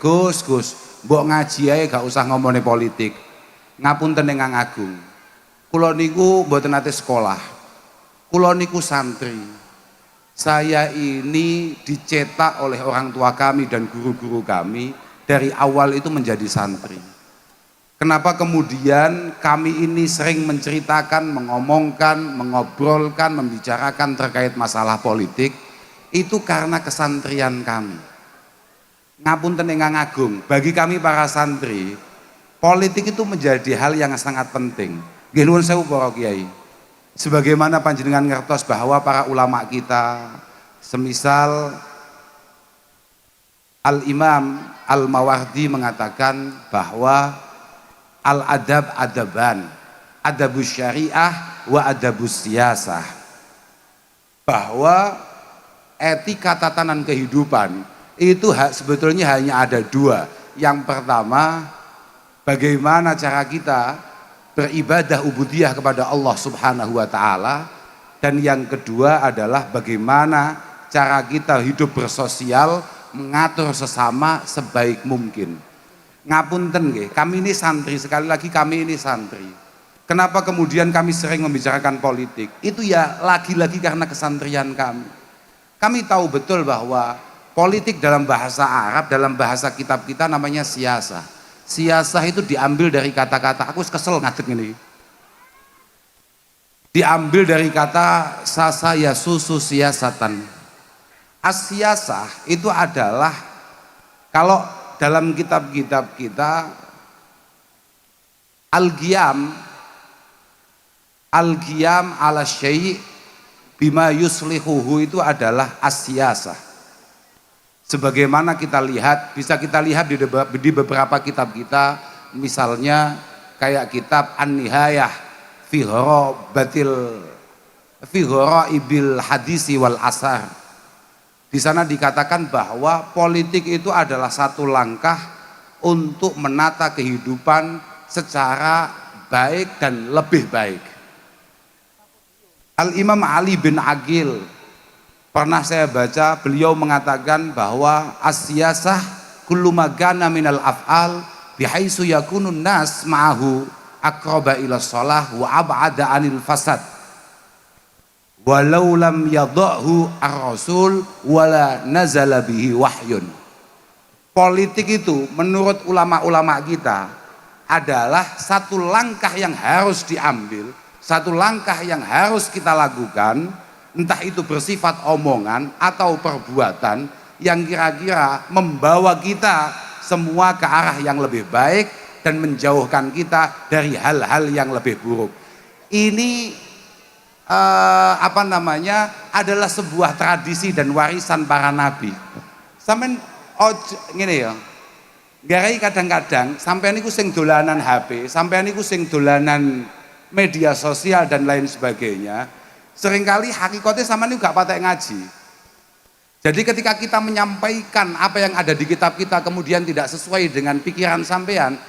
Gus, mbok ngaji ae gak usah ngomongin politik. Ngapunten Kang Agung. Kula niku mboten nate sekolah. Kula niku santri. Saya ini dicetak oleh orang tua kami dan guru-guru kami dari awal itu menjadi santri. Kenapa kemudian kami ini sering menceritakan, mengomongkan, mengobrolkan, membicarakan terkait masalah politik? Itu karena kesantrian kami. Ngapunten Kang Agung, bagi kami para santri, politik itu menjadi hal yang sangat penting. Nggih nuwun sewu para kiai. Sebagaimana panjenengan ngertos bahwa para ulama kita, semisal Al-Imam Al-Mawardi mengatakan bahwa al-adab adaban, adabus syariah wa adabus siyasah, bahwa etika tatanan kehidupan itu sebetulnya hanya ada dua. Yang pertama, bagaimana cara kita beribadah ubudiyah kepada Allah Subhanahu wa Ta'ala, dan yang kedua adalah bagaimana cara kita hidup bersosial, mengatur sesama sebaik mungkin. Ngapunten nggih, kami ini santri, sekali lagi kami ini santri. Kenapa kemudian kami sering membicarakan politik? Itu ya lagi-lagi karena kesantrian kami. Kami tahu betul bahwa politik dalam bahasa Arab, dalam bahasa kitab kita namanya siyasah. Siyasah itu diambil dari kata-kata, aku kesel ngadeg ini. Diambil dari kata sasa ya susu siyasatan. As-siyasah itu adalah, kalau dalam kitab-kitab kita, al-qiyam ala syai' bima yuslihuhu, itu adalah as-siyasah. Sebagaimana kita lihat, bisa kita lihat di beberapa kitab kita, misalnya kayak kitab An-Nihayah fi Ghoraibil Hadisi wal Asar. Di sana dikatakan bahwa politik itu adalah satu langkah untuk menata kehidupan secara baik dan lebih baik. Al-Imam Ali bin Aqil, pernah saya baca, beliau mengatakan bahwa as-siyasah kullu magana minal af'al bihaitsu yakunun nas ma'ahu aqraba ila shalah wa ab'ada 'anil fasad walau lam yadhahu ar-rasul wala nazala bihi wahyun. Politik itu menurut ulama-ulama kita adalah satu langkah yang harus diambil, satu langkah yang harus kita lakukan, entah itu bersifat omongan atau perbuatan yang kira-kira membawa kita semua ke arah yang lebih baik dan menjauhkan kita dari hal-hal yang lebih buruk. Ini adalah sebuah tradisi dan warisan para nabi. Sampeyan ngene ya. Garai kadang-kadang sampeyan niku sing dolanan HP, sampeyan niku sing dolanan media sosial dan lain sebagainya. Seringkali hakikatnya sama ini gak patek ngaji. Jadi ketika kita menyampaikan apa yang ada di kitab kita kemudian tidak sesuai dengan pikiran sampean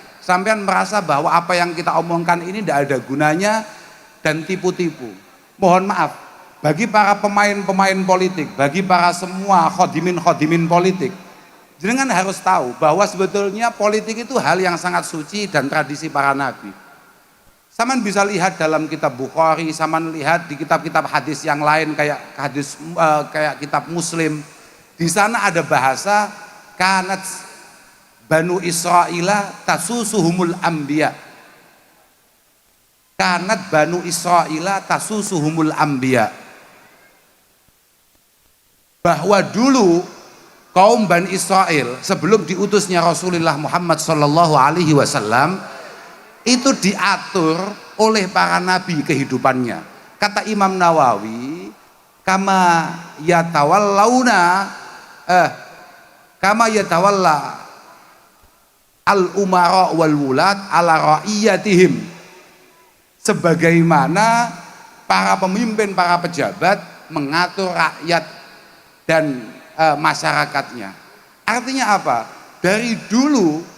merasa bahwa apa yang kita omongkan ini tidak ada gunanya dan tipu-tipu. Mohon maaf, bagi para pemain-pemain politik, bagi para semua khodimin politik, jenengan harus tahu bahwa sebetulnya politik itu hal yang sangat suci dan tradisi para nabi. Saman bisa lihat dalam kitab Bukhari, saman lihat di kitab-kitab hadis yang lain kayak kitab Muslim. Di sana ada bahasa kanat Banu Israila tasusuhumul anbiya. Kanat Banu Israila tasusuhumul anbiya. Bahwa dulu kaum Bani Israel sebelum diutusnya Rasulullah Muhammad sallallahu alaihi wasallam itu diatur oleh para nabi kehidupannya. Kata Imam Nawawi, kama yatawalla al-umara wal wulad ala ra'iyatihim, sebagaimana para pemimpin, para pejabat mengatur rakyat dan masyarakatnya. Artinya apa? Dari dulu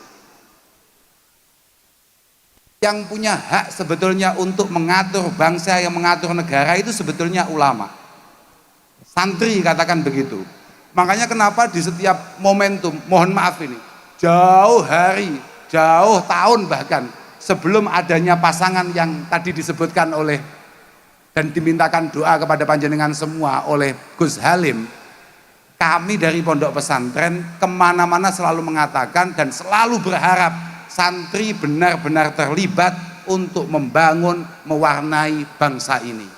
yang punya hak sebetulnya untuk mengatur bangsa, yang mengatur negara itu sebetulnya ulama, santri, katakan begitu. Makanya kenapa di setiap momentum, mohon maaf ini, jauh hari, jauh tahun bahkan sebelum adanya pasangan yang tadi disebutkan oleh dan dimintakan doa kepada panjenengan semua oleh Gus Halim. Kami dari pondok pesantren kemana-mana selalu mengatakan dan selalu berharap santri benar-benar terlibat untuk membangun, mewarnai bangsa ini.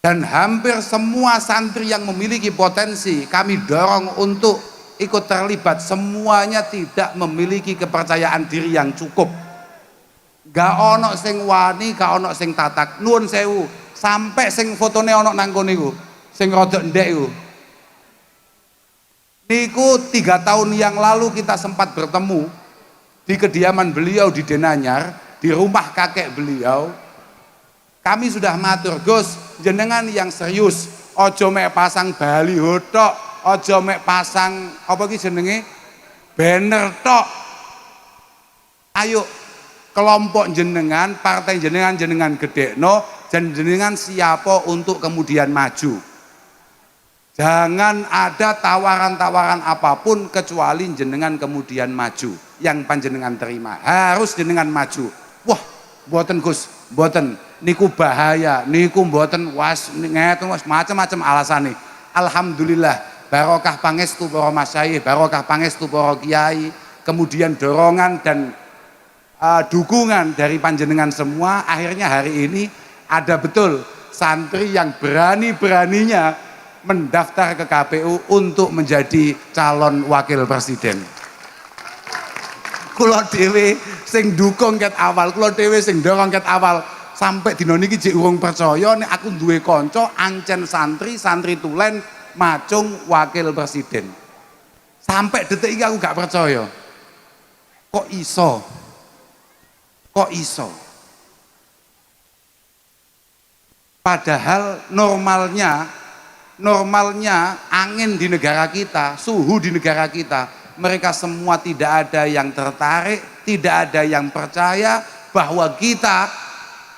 Dan hampir semua santri yang memiliki potensi kami dorong untuk ikut terlibat. Semuanya tidak memiliki kepercayaan diri yang cukup. Gak ono sing wani, gak ono sing tatak. Nuwun sewu, sampai sing fotone ono nang kono niku, sing rodok ndek iku. Niku 3 tahun yang lalu kita sempat bertemu di kediaman beliau di Denanyar, di rumah kakek beliau. Kami sudah matur, Gus, jenengan yang serius, ojo mek pasang baliho tok, ojo mek pasang apa ki jenenge banner tok. Ayo kelompok jenengan, partai jenengan gedekno, dan jenengan siapa untuk kemudian maju. Jangan ada tawaran-tawaran apapun kecuali jenengan kemudian maju. Yang panjenengan terima harus jenengan maju. Wah, mboten Gus, mboten. Niku bahaya, niku mboten was ngeten was macam-macam alasane. Alhamdulillah, barokah pangestu para masyayikh, barokah pangestu para kiai, kemudian dorongan dan dukungan dari panjenengan semua, akhirnya hari ini ada betul santri yang berani-beraninya mendaftar ke KPU untuk menjadi calon wakil presiden. Kula dhewe sing dukung ket awal, kula dhewe sing dorong ket awal, sampai dina niki jek urung percaya nek aku duwe kanca ancen santri tulen macung wakil presiden. Sampai detik iki aku gak percaya. Kok iso? Kok iso? Padahal normalnya angin di negara kita, suhu di negara kita, mereka semua tidak ada yang tertarik, tidak ada yang percaya bahwa kita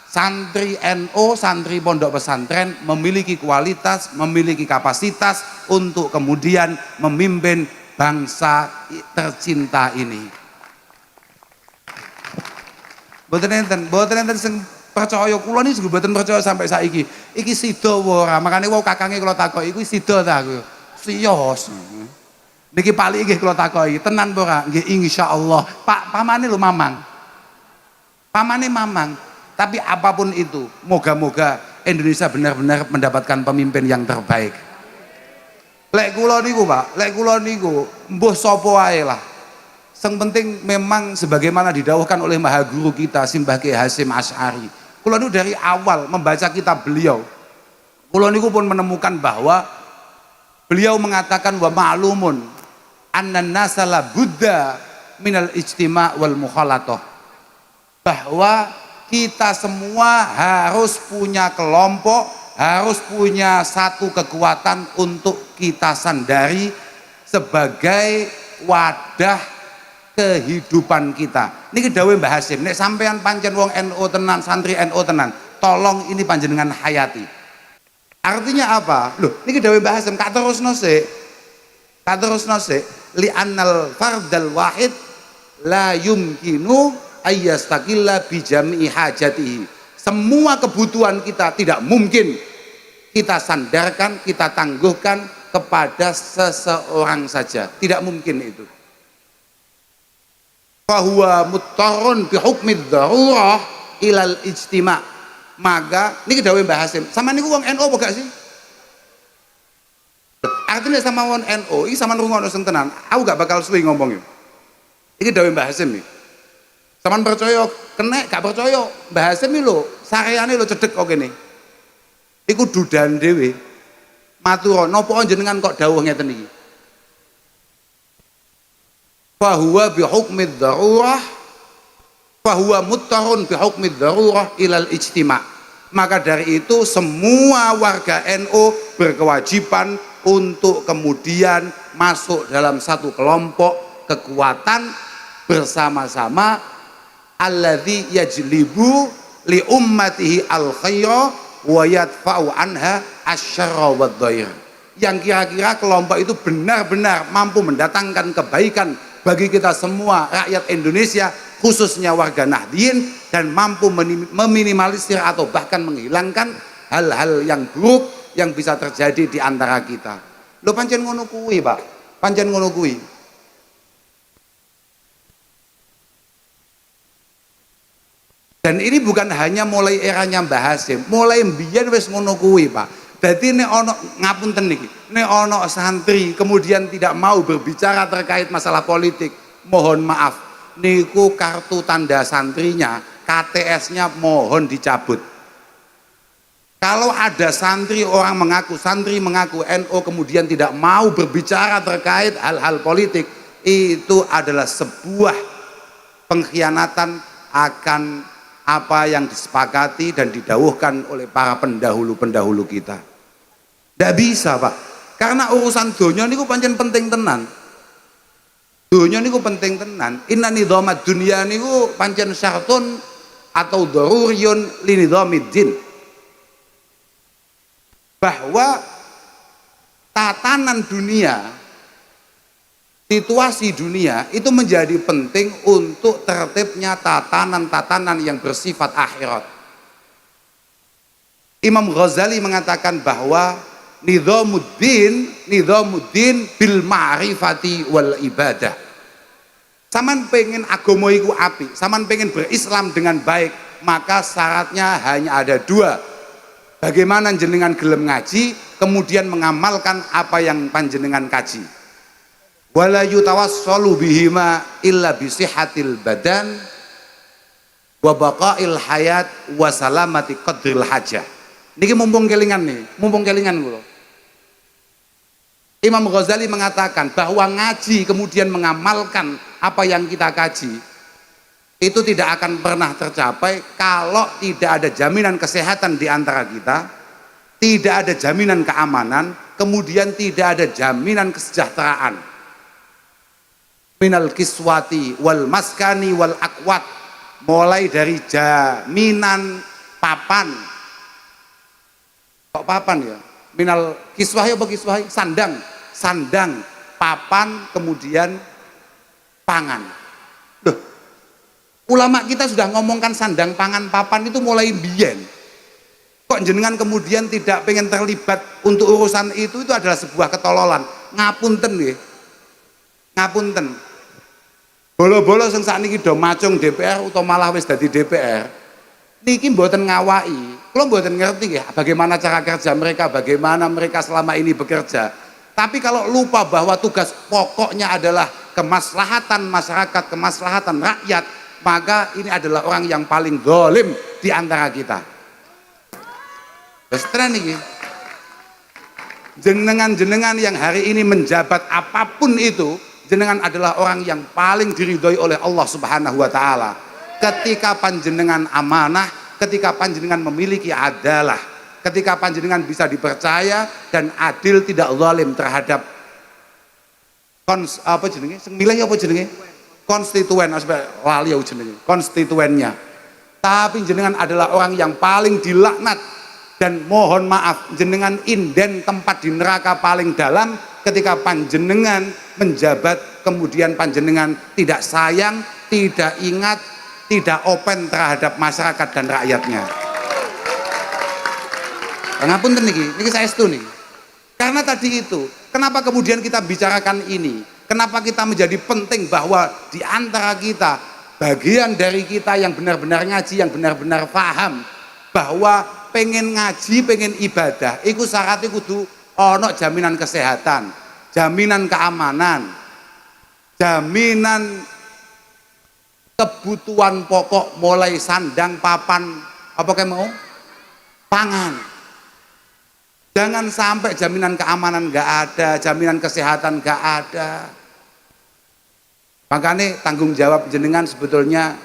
santri NU, santri pondok pesantren memiliki kualitas, memiliki kapasitas untuk kemudian memimpin bangsa tercinta ini. Mboten enten sing percaya, kula niki juga mboten percaya sampai saiki. Iki sida ora, makane wau kakange kula takoki, iku sida ta aku. Siyos. Niki palik nggih kula takoki, tenan apa ora? Nggih insyaallah. Pak, pamane lho Mamang. Pamane Mamang. Tapi apapun itu, moga-moga Indonesia benar-benar mendapatkan pemimpin yang terbaik. Lek kula niku, Pak, lek kula niku mbuh sapa wae lah. Yang penting memang sebagaimana didhawuhkan oleh Maha Guru kita Simbah Kiai Hasyim Asy'ari. Kula niku dari awal membaca kitab beliau, kula niku pun menemukan bahwa beliau mengatakan wa ma'lumun annan nasa la budda minal ijtima' wal mukhalatah. Bahwa kita semua harus punya kelompok, harus punya satu kekuatan untuk kita sandari sebagai wadah kehidupan kita. Niki dawuh Mbah Hasyim, nek sampean pancen wong NU tenan, santri NU tenan, tolong ini panjenengan hayati. Artinya apa? Loh, niki dawuh Mbah Hasyim, kak terusno sik. Kak terusno sik, li annal fardal wahid la yumkinu ayyastaqilla bi jami'i hajatihi. Semua kebutuhan kita tidak mungkin kita sandarkan, kita tangguhkan kepada seseorang saja. Tidak mungkin itu. Fahuwa muttarun bi hukmi dzarurah ilal ijtima'. Maka niki dawuh Mbah Hasyim, sama niku wong NU apa gak sih? Artinya sama wong NU iki sampean rungokno sing tenan, aku gak bakal suwi ngomong iki. Iki dawuh Mbah Hasyim iki. Sampean percaya kena, gak percaya Mbah Hasyim iki lho, sareane lho cedhek kok kene. Iku dudan dhewe. Matur napa jenengan kok dawuh ngeten iki? Fahuwa bihukmi dzarurah, fahuwa muttarun bihukmi dzarurah ilal ijtima'. Maka dari itu semua warga NU berkewajiban untuk kemudian masuk dalam satu kelompok kekuatan bersama-sama, alladzi yajlibu li ummatihi al khaira wa yadfa'u anha asyarra wad dhair. yang kira-kira kelompok itu benar-benar mampu mendatangkan kebaikan bagi kita semua rakyat Indonesia, khususnya warga Nahdien, dan mampu meminimalisir atau bahkan menghilangkan hal-hal yang buruk yang bisa terjadi di antara kita. Lo pancen ngono kuwi, Pak. Pancen ngono kuwi. Dan ini bukan hanya mulai eranya Mbah Hasyim, mulai mbiyen wis ngono kuwi, Pak. Dadi nek ana ngapunten niki, nek ana santri kemudian tidak mau berbicara terkait masalah politik, mohon maaf, niku kartu tanda santrinya, KTS-nya mohon dicabut. Kalau ada santri santri mengaku NU kemudian tidak mau berbicara terkait hal-hal politik, itu adalah sebuah pengkhianatan akan apa yang disepakati dan didawuhkan oleh para pendahulu-pendahulu kita. Tidak bisa, Pak, karena urusan donya niku pancen penting tenan. Donya niku penting tenan. Inna nidhamad dunya niku pancen syartun atau daruriyun li nidhamiddin. Bahwa tatanan dunia, situasi dunia itu menjadi penting untuk tertibnya tatanan-tatanan yang bersifat akhirat. Imam Ghazali mengatakan bahwa nidhamuddin bil ma'rifati wal ibadah. Saman pengen agama iku apik, saman pengen berislam dengan baik, maka syaratnya hanya ada dua. Bagaimana jenengan gelem ngaji, kemudian mengamalkan apa yang panjenengan kaji. Wala yutawassalu bihima illa bisihatil badan wa baqail hayat wa salamati qadril hajah. Niki mumpung kelingan kula. Imam Ghazali mengatakan bahwa ngaji kemudian mengamalkan apa yang kita kaji itu tidak akan pernah tercapai kalau tidak ada jaminan kesehatan di antara kita, tidak ada jaminan keamanan, kemudian tidak ada jaminan kesejahteraan. Minal kiswati wal maskani wal akwat, mulai dari jaminan papan, kok papan ya, minal kiswahi apa kiswahi, sandang, papan, kemudian pangan. Duh, ulama kita sudah ngomongkan sandang, pangan, papan itu mulai biyen. Kok jenengan kemudian tidak pengen terlibat untuk urusan itu adalah sebuah ketololan. Ngapunten nggih. Ngapunten. Bolo-bolo sing sakniki do macung DPR utawa malah wis dadi DPR. Niki mboten ngawaki. Kula mboten ngerti nggih bagaimana cara kerja mereka, bagaimana mereka selama ini bekerja. Tapi kalau lupa bahwa tugas pokoknya adalah kemaslahatan masyarakat, kemaslahatan rakyat, maka ini adalah orang yang paling zalim di antara kita. Wis tenan iki. Jenengan-jenengan yang hari ini menjabat apapun itu, jenengan adalah orang yang paling diridhoi oleh Allah Subhanahu wa taala. Ketika panjenengan amanah, ketika panjenengan memiliki adalah, ketika panjenengan bisa dipercaya dan adil, tidak zalim terhadap konstituen, lali ya jenenge, konstituennya. Tapi jenengan adalah orang yang paling dilaknat, dan mohon maaf jenengan inden tempat di neraka paling dalam ketika panjenengan menjabat kemudian panjenengan tidak sayang, tidak ingat, tidak open terhadap masyarakat dan rakyatnya. Ngapunten niki saestu niki. Karena tadi itu, kenapa kemudian kita bicarakan ini? Kenapa kita menjadi penting bahwa di antara kita, bagian dari kita yang benar-benar ngaji, yang benar-benar paham bahwa pengen ngaji, pengen ibadah, iku syaratnya kudu ono jaminan kesehatan, jaminan keamanan, jaminan kebutuhan pokok mulai sandang, papan, apa kayak mau? Pangan. Jangan sampai jaminan keamanan nggak ada, jaminan kesehatan nggak ada. Makanya tanggung jawab jenengan sebetulnya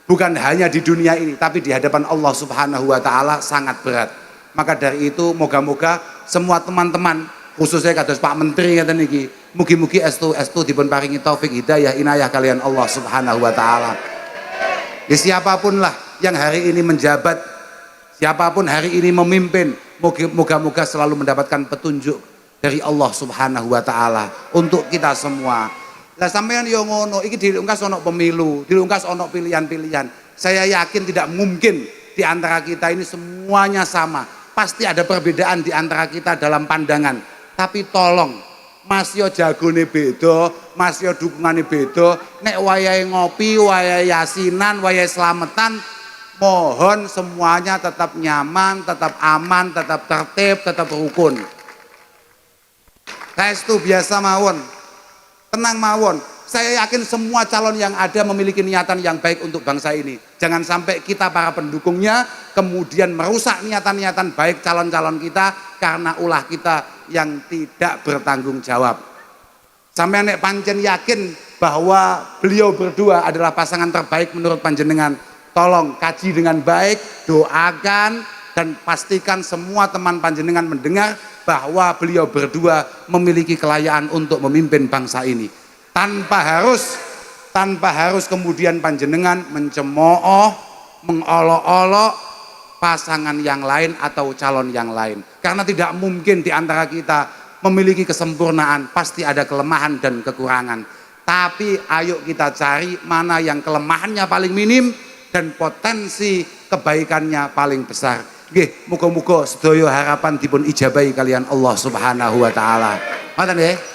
bukan hanya di dunia ini, tapi di hadapan Allah Subhanahu wa taala sangat berat. Maka dari itu moga-moga semua teman-teman, khususnya kados Pak Menteri ngeten iki, mugi-mugi estu dipun paringi taufik hidayah inayah kalian Allah Subhanahu wa taala. Ya siapapun lah yang hari ini menjabat, siapapun hari ini memimpin, moga-moga selalu mendapatkan petunjuk dari Allah Subhanahu wa taala untuk kita semua. Lah sampean yo ngono, iki dilungkas ono pemilu, dilungkas ono pilihan-pilihan. Saya yakin tidak mungkin di antara kita ini semuanya sama. Pasti ada perbedaan di antara kita dalam pandangan. Tapi tolong, Mas yo jagone beda, Mas yo dukungane beda, nek wayahe ngopi, wayahe yasinan, wayahe slametan, mohon semuanya tetap nyaman, tetap aman, tetap tertib, tetap rukun. Saestu biasa mawon, tenang mawon. Saya yakin semua calon yang ada memiliki niatan yang baik untuk bangsa ini. Jangan sampai kita para pendukungnya kemudian merusak niatan-niatan baik calon-calon kita karena ulah kita yang tidak bertanggung jawab. Sampai nek pancen yakin bahwa beliau berdua adalah pasangan terbaik menurut panjenengan, tolong kaji dengan baik, doakan dan pastikan semua teman panjenengan mendengar bahwa beliau berdua memiliki kelayaan untuk memimpin bangsa ini. Tanpa harus kemudian panjenengan mencemooh, mengolok-olok pasangan yang lain atau calon yang lain. Karena tidak mungkin di antara kita memiliki kesempurnaan, pasti ada kelemahan dan kekurangan. Tapi ayo kita cari mana yang kelemahannya paling minim dan potensi kebaikannya paling besar. Nggih, muga-muga sedaya harapan dipun ijabahi kalian Allah Subhanahu wa taala. Ngoten nggih.